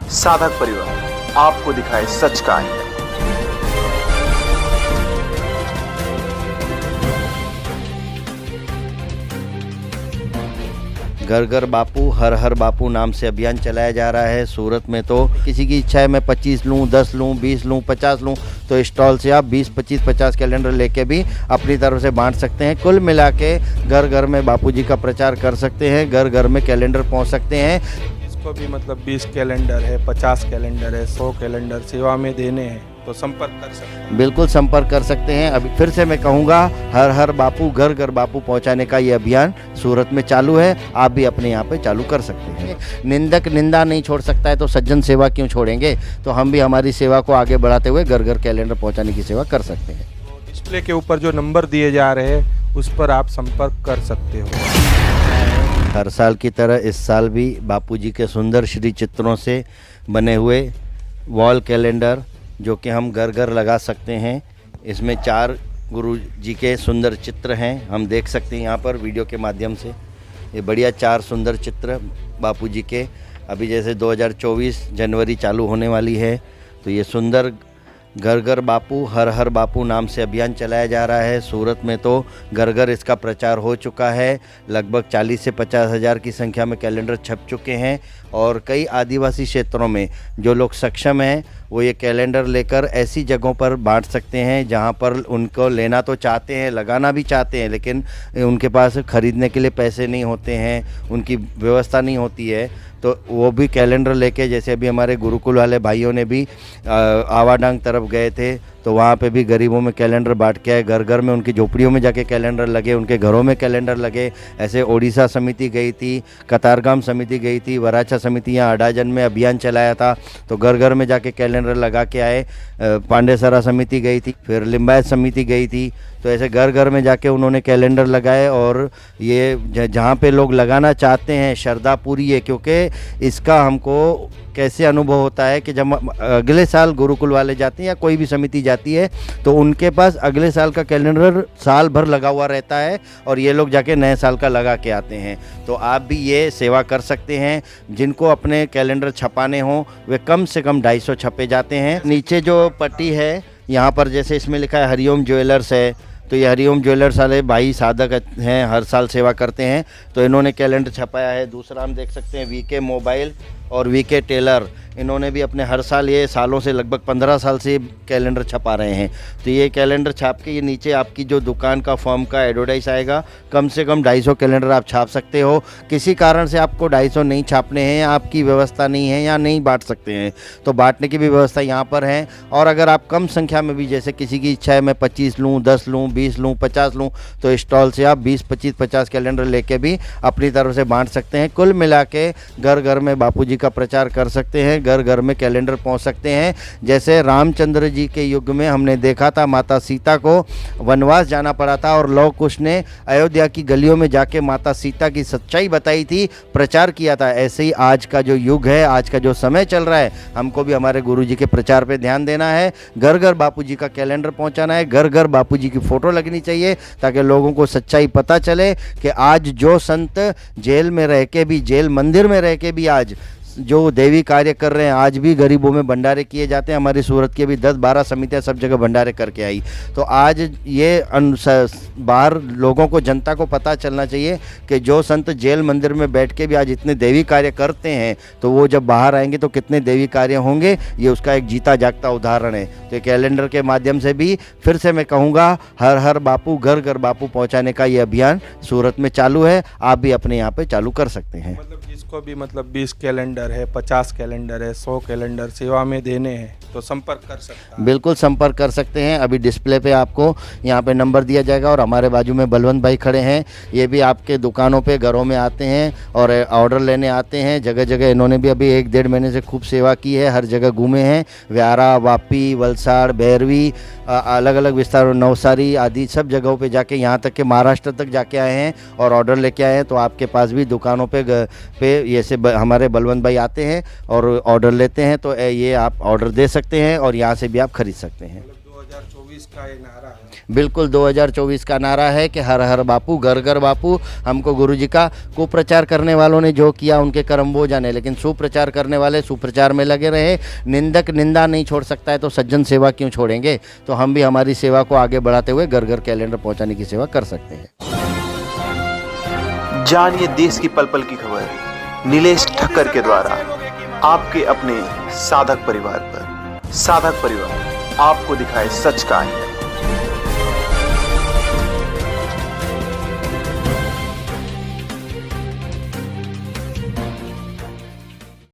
साधक परिवार आपको दिखाए सच का आईना। घर घर बापू हर हर बापू नाम से अभियान चलाया जा रहा है। सूरत में तो किसी की इच्छा है मैं 25 लूँ, 10 लूँ, 20 लूँ, 50 लूँ, तो स्टॉल से आप 20, 25, 50 कैलेंडर लेके भी अपनी तरफ से बांट सकते हैं। कुल मिला के घर घर में बापूजी का प्रचार कर सकते हैं, घर घर में कैलेंडर पहुंच सकते हैं। इसको भी मतलब 20 कैलेंडर है, 50 कैलेंडर है, 100 कैलेंडर सेवा में देने हैं तो संपर्क कर सकते हैं। बिल्कुल संपर्क कर सकते हैं। अभी फिर से मैं कहूँगा, हर हर बापू घर घर बापू पहुंचाने का ये अभियान सूरत में चालू है। आप भी अपने यहाँ पे चालू कर सकते हैं। निंदक निंदा नहीं छोड़ सकता है तो सज्जन सेवा क्यों छोड़ेंगे। तो हम भी हमारी सेवा को आगे बढ़ाते हुए घर घर कैलेंडर पहुँचाने की सेवा कर सकते हैं। डिस्प्ले के ऊपर जो नंबर दिए जा रहे हैं उस पर आप संपर्क कर सकते हो। हर साल की तरह इस साल भी बापूजी के सुंदर श्री चित्रों से बने हुए वॉल कैलेंडर जो कि हम घर घर लगा सकते हैं। इसमें 4 गुरु जी के सुंदर चित्र हैं, हम देख सकते हैं यहाँ पर वीडियो के माध्यम से। ये बढ़िया 4 सुंदर चित्र बापूजी के। अभी जैसे 2024 जनवरी चालू होने वाली है तो ये सुंदर घर घर बापू हर हर बापू नाम से अभियान चलाया जा रहा है। सूरत में तो घर घर इसका प्रचार हो चुका है। लगभग 40 से 50 हज़ार की संख्या में कैलेंडर छप चुके हैं और कई आदिवासी क्षेत्रों में जो लोग सक्षम हैं वो ये कैलेंडर लेकर ऐसी जगहों पर बांट सकते हैं जहां पर उनको लेना तो चाहते हैं, लगाना भी चाहते हैं, लेकिन उनके पास खरीदने के लिए पैसे नहीं होते हैं, उनकी व्यवस्था नहीं होती है। तो वो भी कैलेंडर लेके, जैसे अभी हमारे गुरुकुल वाले भाइयों ने भी आवाडांग तरफ गए थे तो वहाँ पे भी गरीबों में कैलेंडर बांट के आए। घर घर में उनकी झोपड़ियों में जाके कैलेंडर लगे, उनके घरों में कैलेंडर लगे। ऐसे ओडिशा समिति गई थी, कतारगाम समिति गई थी, वराछा समिति यहाँ अडाजन में अभियान चलाया था तो घर घर में जाके कैलेंडर लगा के आए। पांडेसरा समिति गई थी, फिर लिंबायत समिति गई थी। तो ऐसे घर घर में जाके उन्होंने कैलेंडर लगाए और ये जहाँ पे लोग लगाना चाहते हैं श्रद्धा पूरी है। क्योंकि इसका हमको कैसे अनुभव होता है कि जब अगले साल गुरुकुल वाले जाते हैं या कोई भी समिति जाती है तो उनके पास अगले साल का कैलेंडर साल भर लगा हुआ रहता है और ये लोग जाके नए साल का लगा के आते हैं। तो आप भी ये सेवा कर सकते हैं। जिनको अपने कैलेंडर छपाने हों वे कम से कम 250 छपे जाते हैं। नीचे जो पट्टी है यहाँ पर जैसे इसमें लिखा है हरिओम ज्वेलर्स है, तो ये हरिओम ज्वेलर्स वाले भाई साधक हैं, हर साल सेवा करते हैं तो इन्होंने कैलेंडर छपाया है। दूसरा हम देख सकते हैं वीके मोबाइल और वीके टेलर, इन्होंने भी अपने हर साल ये सालों से लगभग 15 साल से कैलेंडर छपा रहे हैं। तो ये कैलेंडर छाप के ये नीचे आपकी जो दुकान का फॉर्म का एडवर्टाइज आएगा, कम से कम 250 कैलेंडर आप छाप सकते हो। किसी कारण से आपको 250 नहीं छापने हैं, आपकी व्यवस्था नहीं है या नहीं बांट सकते हैं तो बांटने की भी व्यवस्था यहाँ पर है। और अगर आप कम संख्या में भी, जैसे किसी की इच्छा है मैं 25 लूँ, 10 लूँ, 20 लूँ, 50 लूँ, तो स्टॉल से आप 20, 25, 50 कैलेंडर लेके भी अपनी तरफ से बांट सकते हैं। कुल मिला के घर घर में बापूजी का प्रचार कर सकते हैं, घर घर में कैलेंडर पहुंच सकते हैं। जैसे रामचंद्र जी के युग में हमने देखा था माता सीता को वनवास जाना पड़ा था और लव कुश ने अयोध्या की गलियों में जाके माता सीता की सच्चाई बताई थी, प्रचार किया था। ऐसे ही आज का जो युग है, आज का जो समय चल रहा है, हमको भी हमारे गुरुजी के प्रचार पे ध्यान देना है। घर घर बापूजी का कैलेंडर पहुंचाना है, घर घर बापूजी की फोटो लगनी चाहिए ताकि लोगों को सच्चाई पता चले कि आज जो संत जेल में रह के भी, जेल मंदिर में रह के भी आज जो देवी कार्य कर रहे हैं, आज भी गरीबों में भंडारे किए जाते हैं। हमारी सूरत की भी 10-12 समितियां सब जगह भंडारे करके आई। तो आज ये बाहर लोगों को, जनता को पता चलना चाहिए कि जो संत जेल मंदिर में बैठ के भी आज इतने देवी कार्य करते हैं तो वो जब बाहर आएंगे तो कितने देवी कार्य होंगे, ये उसका एक जीता जागता उदाहरण है। तो ये कैलेंडर के माध्यम से भी फिर से मैं कहूँगा, हर हर बापू घर घर बापू पहुँचाने का ये अभियान सूरत में चालू है। आप भी अपने यहाँ पर चालू कर सकते हैं। मतलब जिसको भी मतलब 20 कैलेंडर है, 50 कैलेंडर है, 100 कैलेंडर सेवा में देने हैं तो संपर्क कर सकते हैं। बिल्कुल संपर्क कर सकते हैं। अभी डिस्प्ले पे आपको यहाँ पे नंबर दिया जाएगा और हमारे बाजू में बलवंत भाई खड़े हैं। ये भी आपके दुकानों पे, घरों में आते हैं और ऑर्डर लेने आते हैं। जगह जगह इन्होंने भी अभी 1-1.5 महीने से खूब सेवा की है, हर जगह घूमे हैं। व्यारा, वापी, वलसाड़, भैरवी, अलग अलग विस्तार, नवसारी आदि सब जगहों पे जाके, यहाँ तक कि महाराष्ट्र तक जाके आए हैं और ऑर्डर लेके आए हैं। तो आपके पास भी दुकानों पे ये से हमारे बलवंत भाई आते हैं और ऑर्डर लेते हैं। तो ये आप ऑर्डर दे सकते हैं और यहाँ से भी आप खरीद सकते हैं। 2024 का ये नारा है। बिल्कुल 2024 का नारा है कि हर हर बापू, घर घर बापू। हमको गुरुजी का कुप्रचार करने वालों ने जो किया उनके कर्म वो जाने, लेकिन सुप्रचार करने वाले सुप्रचार में लगे रहे। निंदक निंदा नहीं छोड़ सकता है तो सज्जन सेवा क्यों छोड़ेंगे। तो हम भी हमारी सेवा को आगे बढ़ाते हुए घर घर कैलेंडर पहुंचाने की सेवा कर सकते हैं। जानिए देश की पल पल की खबर नीलेश ठक्कर के द्वारा आपके अपने साधक परिवार पर। साधक परिवार आपको दिखाए सच का आईना।